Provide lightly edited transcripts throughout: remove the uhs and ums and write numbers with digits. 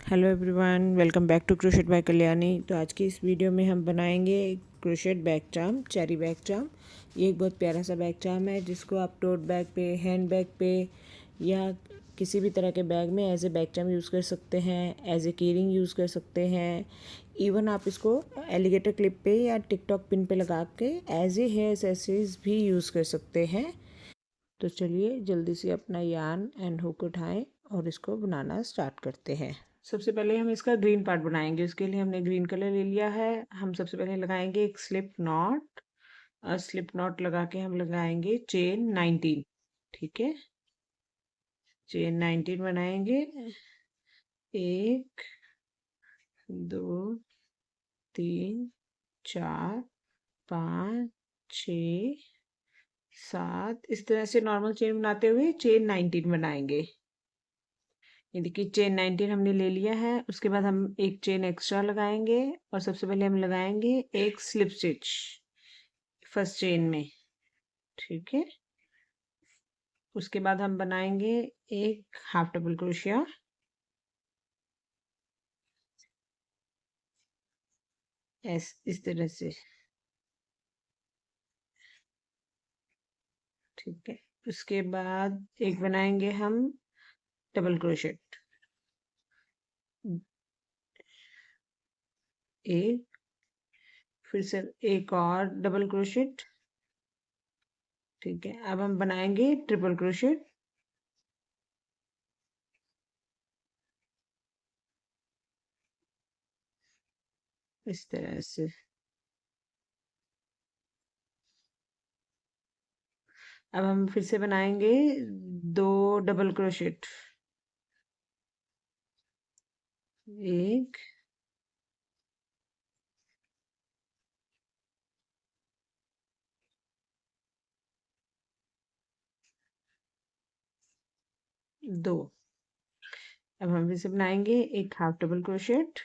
Hello everyone, welcome back to crochet by Kalyani. तो आज की इस वीडियो में हम बनाएंगे crochet bag charm, cherry bag charm. ये एक बहुत प्यारा सा बैग चार्म है जिसको आप टोट बैग पे, हैंड बैग पे या किसी भी तरह के बैग में as a bag charm use कर सकते हैं, एज ए कीरिंग यूज़ कर सकते हैं। इवन आप इसको एलिगेटर क्लिप पे या टिकटॉक पिन पे लगा के एज ए हेयर एक्सेसरीज भी यूज़ कर सकते हैं। तो चलिए जल्दी से अपना यार्न एंड हुक उठाएं और इसको बनाना स्टार्ट करते हैं। सबसे पहले हम इसका ग्रीन पार्ट बनाएंगे। उसके लिए हमने ग्रीन कलर ले लिया है। हम सबसे पहले लगाएंगे एक स्लिप नॉट, और स्लिप नॉट लगा के हम लगाएंगे चेन 19। ठीक है, चेन 19 बनाएंगे। 1 2 3 4 5 6 7, इस तरह से नॉर्मल चेन बनाते हुए चेन 19 बनाएंगे। ये देखिए चेन 19 हमने ले लिया है। उसके बाद हम एक चेन एक्स्ट्रा लगाएंगे और सबसे पहले हम लगाएंगे एक स्लिप स्टिच फर्स्ट चेन में। ठीक है, उसके बाद हम बनाएंगे एक हाफ डबल क्रोशिया, इस तरह से। ठीक है, उसके बाद एक बनाएंगे हम डबल क्रोशेट, एक, फिर से एक और डबल क्रोशेट। ठीक है, अब हम बनाएंगे ट्रिपल क्रोशेट। इस तरह से। अब हम फिर से बनाएंगे 2 डबल क्रोशेट, एक, दो। अब हम फिर से बनाएंगे एक हाफ डबल क्रोशेट,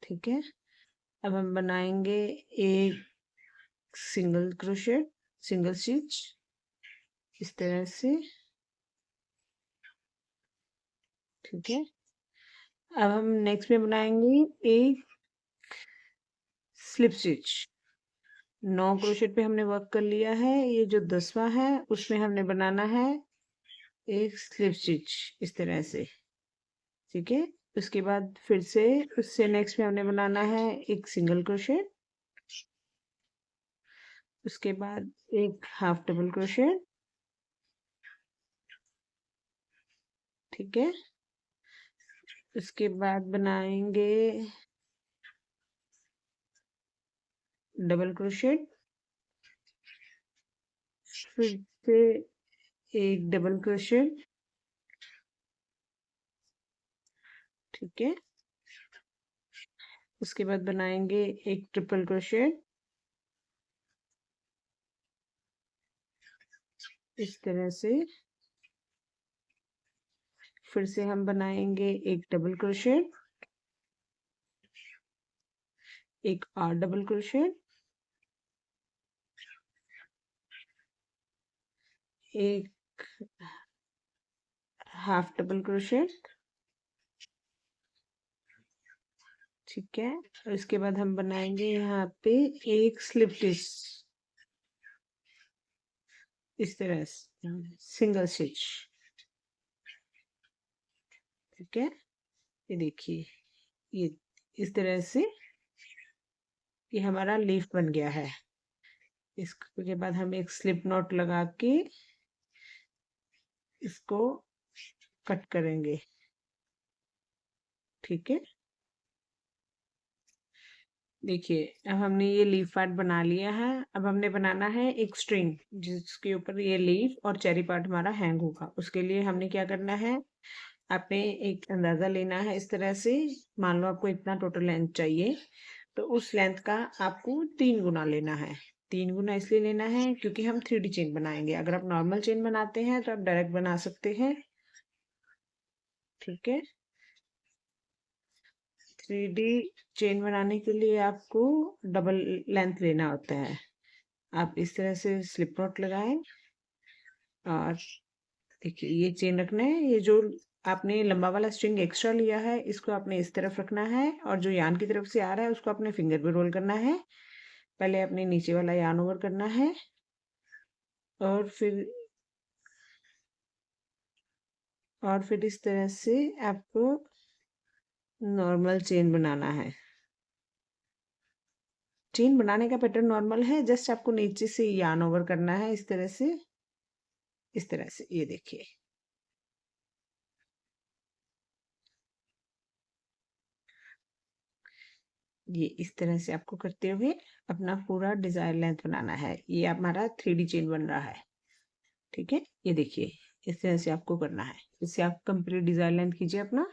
ठीक है। अब हम बनाएंगे एक सिंगल क्रोशेट, सिंगल स्टिच, इस तरह से। ठीक है, अब हम नेक्स्ट में बनाएंगे एक स्लिप स्टिच। 9 क्रोशेट पे हमने वर्क कर लिया है। ये जो 10वां है उसमें हमने बनाना है एक स्लिप स्टिच, इस तरह से। ठीक है, उसके बाद फिर से उससे नेक्स्ट में हमने बनाना है एक सिंगल क्रोशेट, उसके बाद एक हाफ डबल क्रोशेट। ठीक है, उसके बाद बनाएंगे डबल क्रोशेट, फिर से एक डबल क्रोशेट। ठीक है, उसके बाद बनाएंगे एक ट्रिपल क्रोशेट, इस तरह से। फिर से हम बनाएंगे एक डबल क्रोशेट, एक और डबल क्रोशेट, एक हाफ डबल क्रोशेट। ठीक है, और इसके बाद हम बनाएंगे यहाँ पे एक स्लिप स्टिच, इस तरह से सिंगल स्टिच। ठीक है, ये देखिए, ये इस तरह से ये हमारा लीफ बन गया है। इसके बाद हम एक स्लिप नॉट लगा के इसको कट करेंगे। ठीक है, देखिए अब हमने ये लीफ पार्ट बना लिया है। अब हमने बनाना है एक स्ट्रिंग जिसके ऊपर ये लीफ और चेरी पार्ट हमारा हैंग होगा। उसके लिए हमने क्या करना है, आपने एक अंदाज़ा लेना है। इस तरह से मान लो आपको इतना टोटल लेंथ चाहिए, तो उस लेंथ का आपको 3 गुना लेना है। 3 गुना इसलिए लेना है क्योंकि हम 3D चेन बनाएंगे। अगर आप नॉर्मल चेन बनाते हैं तो आप डायरेक्ट बना सकते हैं। ठीक है, 3D चेन बनाने के लिए आपको डबल लेंथ लेना होता है। आप इस तरह से स्लिप नॉट लगाएं और देखिए ये चेन रखना है। ये जो आपने लंबा वाला स्ट्रिंग एक्स्ट्रा लिया है इसको आपने इस तरफ रखना है और जो यान की तरफ से आ रहा है उसको अपने फिंगर पे रोल करना है। पहले अपने नीचे वाला यान ओवर करना है और फिर इस तरह से आपको नॉर्मल चेन बनाना है। चेन बनाने का पैटर्न नॉर्मल है, जस्ट आपको नीचे से यान ओवर करना है इस तरह से, इस तरह से। ये देखिए ये इस तरह से आपको करते हुए अपना पूरा डिजायर लेंथ बनाना है। ये हमारा 3D चेन बन रहा है। ठीक है, ये देखिए इस तरह से आपको करना है। इससे आप कंप्लीट डिजायर लेंथ कीजिए अपना।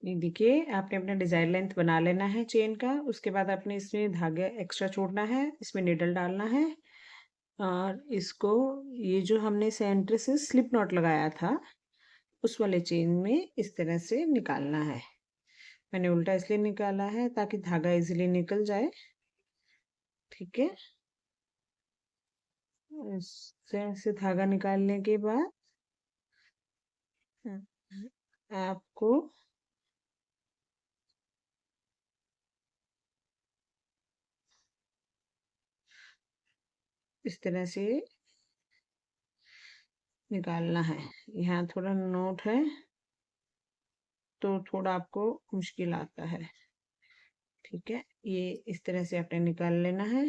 ये देखिए आपने अपना डिजायर लेंथ बना लेना है चेन का। उसके बाद आपने इसमें धागे एक्स्ट्रा छोड़ना है, इसमें निडल डालना है और इसको ये जो हमने सेंटर से स्लिप नॉट लगाया था उस वाले चेन में इस तरह से निकालना है। मैंने उल्टा इसलिए निकाला है ताकि धागा इजीली निकल जाए। ठीक है, इस तरह से धागा निकालने के बाद आपको इस तरह से निकालना है। यहाँ थोड़ा नोट है तो थोड़ा आपको मुश्किल आता है। ठीक है, ये इस तरह से आपने निकाल लेना है।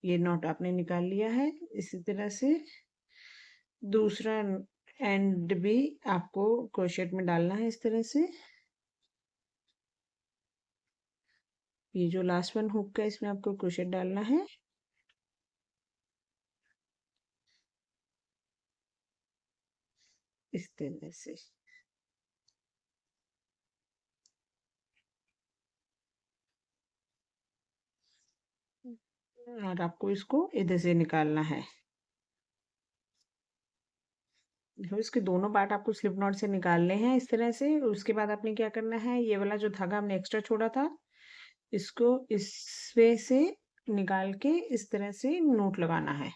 ये नॉट आपने निकाल लिया है। इसी तरह से दूसरा एंड भी आपको क्रोशेट में डालना है इस तरह से। ये जो लास्ट वन हुक का इसमें आपको क्रोशेट डालना है। इस तरह से और आपको इसको इधर से निकालना है। देखो इसके दोनों पार्ट आपको स्लिप नॉट से निकालने हैं इस तरह से। उसके बाद आपने क्या करना है, ये वाला जो धागा हमने एक्स्ट्रा छोड़ा था इसको इस वे से निकाल के इस तरह से नोट लगाना है।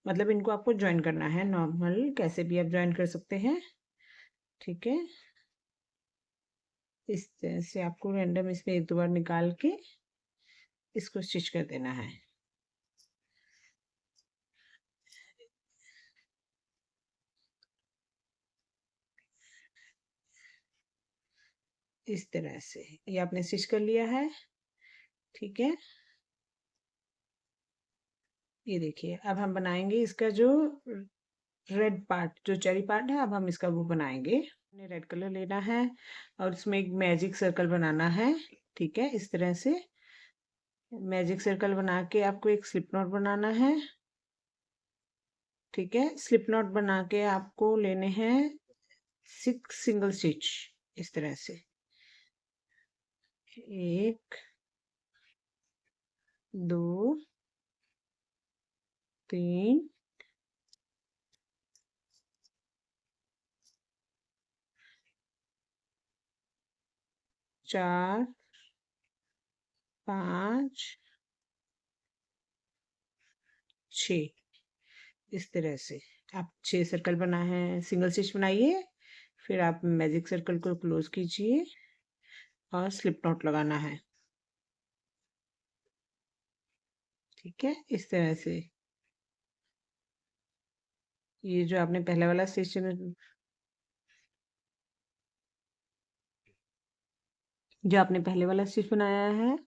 मतलब इनको आपको ज्वाइन करना है, नॉर्मल कैसे भी आप ज्वाइन कर सकते हैं। ठीक है, इस तरह से आपको रैंडम इसमें एक दो बार निकाल के इसको स्टिच कर देना है। इस तरह से ये आपने स्टिच कर लिया है। ठीक है, ये देखिए अब हम बनाएंगे इसका जो रेड पार्ट, जो चेरी पार्ट है, अब हम इसका वो बनाएंगे। रेड कलर लेना है और इसमें एक मैजिक सर्कल बनाना है। ठीक है, इस तरह से मैजिक सर्कल बना के आपको एक स्लिप नॉट बनाना है। ठीक है, स्लिप नॉट बना के आपको लेने हैं 6 सिंगल स्टिच इस तरह से। 1 2 3 4 5 6 इस तरह से आप 6 सर्कल बना है, सिंगल स्टिच बनाइए। फिर आप मैजिक सर्कल को क्लोज कीजिए और स्लिप नॉट लगाना है। ठीक है, इस तरह से ये जो आपने पहले वाला स्टिच जो आपने पहले वाला स्टिच बनाया है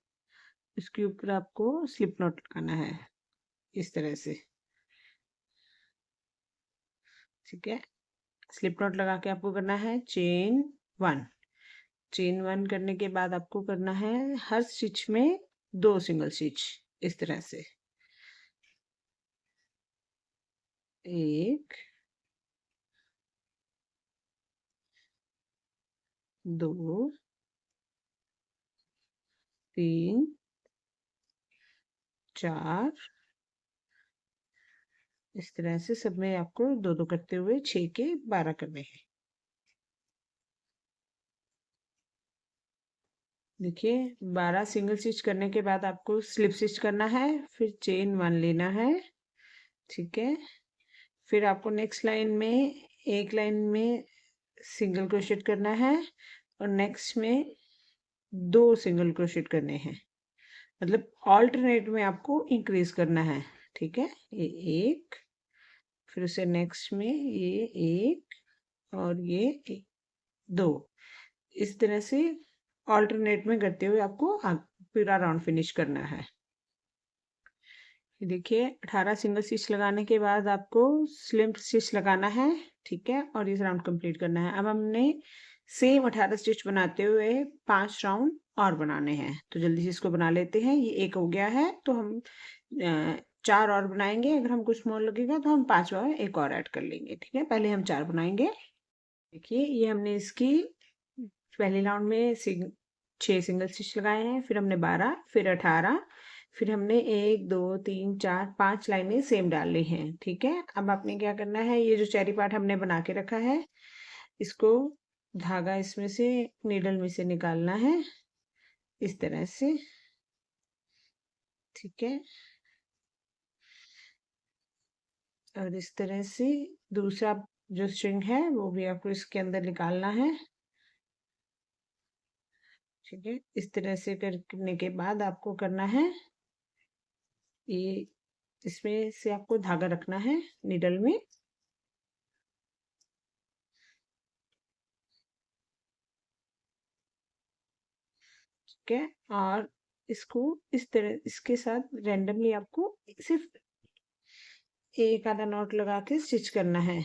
इसके ऊपर आपको स्लिप नॉट लगाना है इस तरह से। ठीक है, स्लिप नॉट लगा के आपको करना है चेन 1। चेन 1 करने के बाद आपको करना है हर स्टिच में 2 सिंगल स्टिच इस तरह से। 1 2 3 4 इस तरह से सब में आपको 2 2 करते हुए 6 के 12 करने हैं। देखिए 12 सिंगल स्टिच करने के बाद आपको स्लिप स्टिच करना है, फिर चेन 1 लेना है। ठीक है, फिर आपको नेक्स्ट लाइन में एक लाइन में सिंगल क्रोशेट करना है और नेक्स्ट में 2 सिंगल क्रोशेट करने हैं, मतलब ऑल्टरनेट में आपको इंक्रीज करना है। ठीक है, ये एक, फिर उसे नेक्स्ट में ये एक और ये 2, इस तरह से ऑल्टरनेट में करते हुए आपको पूरा राउंड फिनिश करना है। देखिए 18 सिंगल स्टिच लगाने के बाद आपको स्लिप स्टिच लगाना है। ठीक है, और इस राउंड कंप्लीट करना है। अब हमने सेम 18 स्टिच बनाते हुए 5 राउंड और बनाने हैं, तो जल्दी से इसको बना लेते हैं। ये एक हो गया है, तो हम 4 और बनाएंगे। अगर हमको स्मॉल लगेगा तो हम 5वां एक और ऐड कर लेंगे। ठीक है, पहले हम 4 बनाएंगे। देखिए ये हमने इसकी पहले राउंड में 6 सिंगल स्टिच लगाए हैं, फिर हमने 12, फिर 18, फिर हमने 1 2 3 4 5 लाइनें सेम डाल ली हैं। ठीक है, अब आपने क्या करना है, ये जो चेरी पार्ट हमने बना के रखा है, इसको धागा इसमें से नीडल में से निकालना है इस तरह से। ठीक है, और इस तरह से दूसरा जो स्ट्रिंग है वो भी आपको इसके अंदर निकालना है। ठीक है, इस तरह से करने के बाद आपको करना है, ये इसमें से आपको धागा रखना है नीडल में। ठीक है, और इसको इस तरह इसके साथ रैंडमली आपको सिर्फ एक आधा नॉट लगा के स्टिच करना है।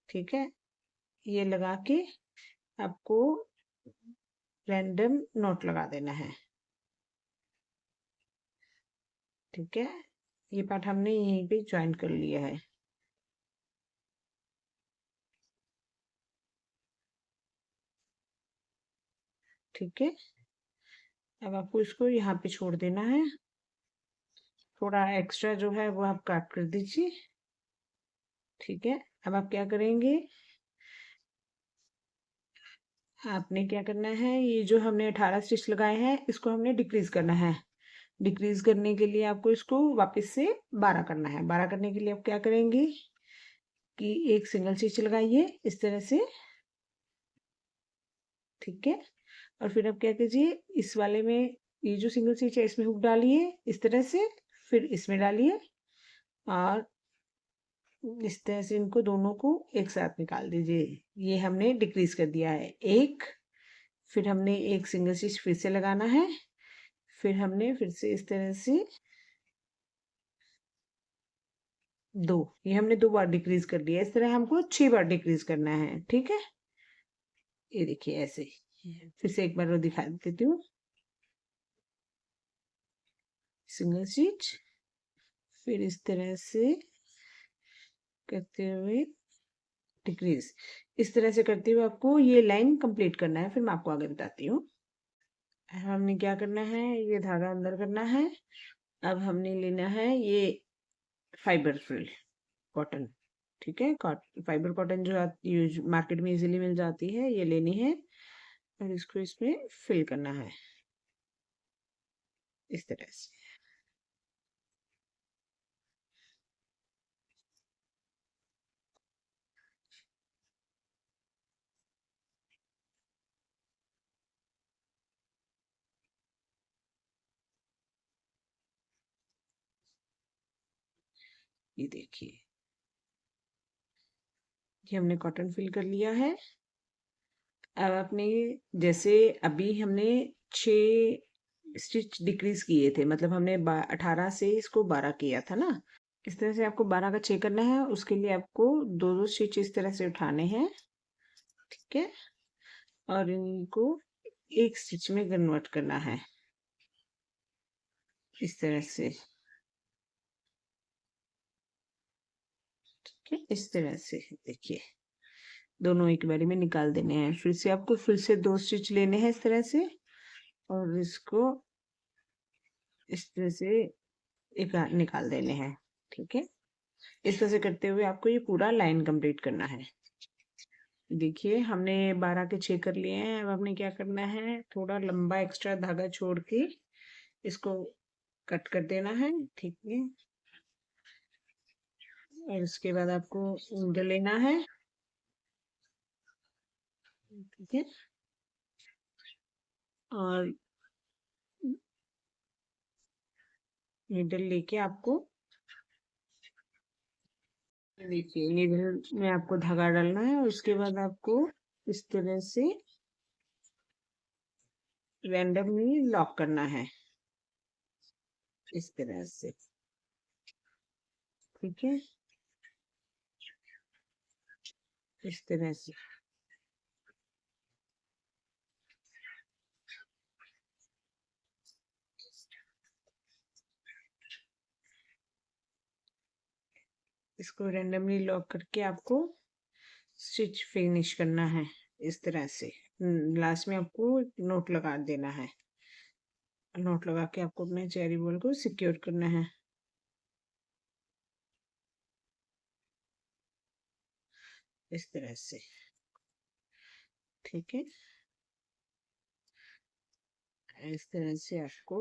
ठीक है, ये लगा के आपको रैंडम नॉट लगा देना है। ठीक है, ये पार्ट हमने यहीं पे ज्वाइन कर लिया है। ठीक है, अब आपको इसको यहाँ पे छोड़ देना है। थोड़ा एक्स्ट्रा जो है वो आप काट कर दीजिए। ठीक है, अब आप क्या करेंगे, आपने क्या करना है, ये जो हमने 18 स्टिच लगाए हैं इसको हमने डिक्रीज करना है। डिक्रीज करने के लिए आपको इसको वापस से 12 करना है। 12 करने के लिए आप क्या करेंगे कि एक सिंगल स्टिच लगाइए इस तरह से। ठीक है, और फिर आप क्या कीजिए, इस वाले में ये जो सिंगल स्टिच है इसमें हुक डालिए इस तरह से, फिर इसमें डालिए और इस तरह से इनको दोनों को एक साथ निकाल दीजिए। ये हमने डिक्रीज कर दिया है एक, फिर हमने एक सिंगल स्टिच फिर से लगाना है, फिर हमने फिर से इस तरह से 2, ये हमने 2 बार डिक्रीज कर दिया। इस तरह हमको 6 बार डिक्रीज करना है। ठीक है, ये देखिए ऐसे। फिर से एक बार वो दिखा देती हूँ, सिंगल स्टिच, फिर इस तरह से करते हुए डिक्रीज, इस तरह से करते हुए आपको ये लाइन कंप्लीट करना है। फिर मैं आपको आगे बताती हूँ। हमने क्या करना है, ये धागा अंदर करना है। अब हमने लेना है ये फाइबर फ्रिल कॉटन। ठीक है, फाइबर कॉटन जो यूज मार्केट में इजीली मिल जाती है, ये लेनी है और इसको इसमें फिल करना है इस तरह से। ये देखिए, ये हमने कॉटन फिल कर लिया है। अब आपने जैसे अभी हमने 6 स्टिच डिक्रीज किए थे, मतलब हमने 18 से इसको 12 किया था ना, इस तरह से आपको 12 का 6 करना है। उसके लिए आपको 2 स्टिच इस तरह से उठाने हैं। ठीक है, और इनको एक स्टिच में कन्वर्ट करना है इस तरह से। ठीक है, इस तरह से देखिए दोनों एक बारी में निकाल देने हैं। फिर से आपको फिर से 2 स्टिच लेने हैं इस तरह से, और इसको इस तरह से एक निकाल देने हैं। ठीक है, इस तरह से करते हुए आपको ये पूरा लाइन कंप्लीट करना है। देखिए हमने 12 के 6 कर लिए हैं। अब हमने क्या करना है, थोड़ा लंबा एक्स्ट्रा धागा छोड़ के इसको कट कर देना है। ठीक है, और इसके बाद आपको नीडल लेना है, ठीक है। और नीडल लेके आपको, देखिए नीडल में आपको धागा डालना है और उसके बाद आपको इस तरह से रैंडमली लॉक करना है, इस तरह से, ठीक है, इस तरह से। इसको रैंडमली लॉक करके आपको स्टिच फिनिश करना है इस तरह से। लास्ट में आपको नोट लगा देना है, नोट लगा के आपको अपने चेरी बॉल को सिक्योर करना है, इस तरह से, ठीक है। इस तरह से आपको,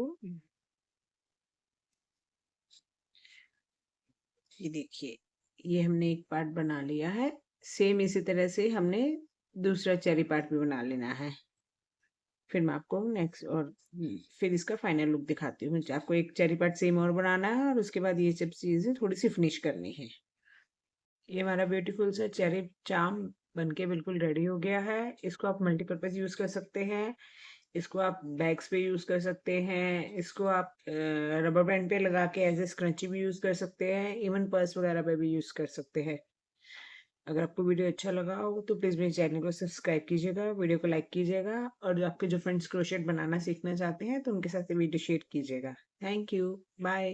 ये देखिए, ये हमने एक पार्ट बना लिया है। सेम इसी तरह से हमने दूसरा चेरी पार्ट भी बना लेना है। फिर मैं आपको नेक्स्ट और फिर इसका फाइनल लुक दिखाती हूँ। आपको एक चेरी पार्ट सेम और बनाना है और उसके बाद ये सब चीजें थोड़ी सी फिनिश करनी है। ये हमारा ब्यूटीफुल सा चेरी चाम बनके बिल्कुल रेडी हो गया है। इसको आप मल्टीपर्पज यूज कर सकते हैं, इसको आप बैग्स पे यूज कर सकते हैं, इसको आप रबर बैंड पे लगा के एज ए स्क्रंची भी यूज कर सकते हैं, इवन पर्स वगैरह पे भी यूज कर सकते हैं। अगर आपको वीडियो अच्छा लगा हो तो प्लीज़ मेरे चैनल को सब्सक्राइब कीजिएगा, वीडियो को लाइक कीजिएगा और जो आपके जो फ्रेंड्स क्रोशेट बनाना सीखना चाहते हैं तो उनके साथ वीडियो शेयर कीजिएगा। Thank you, bye.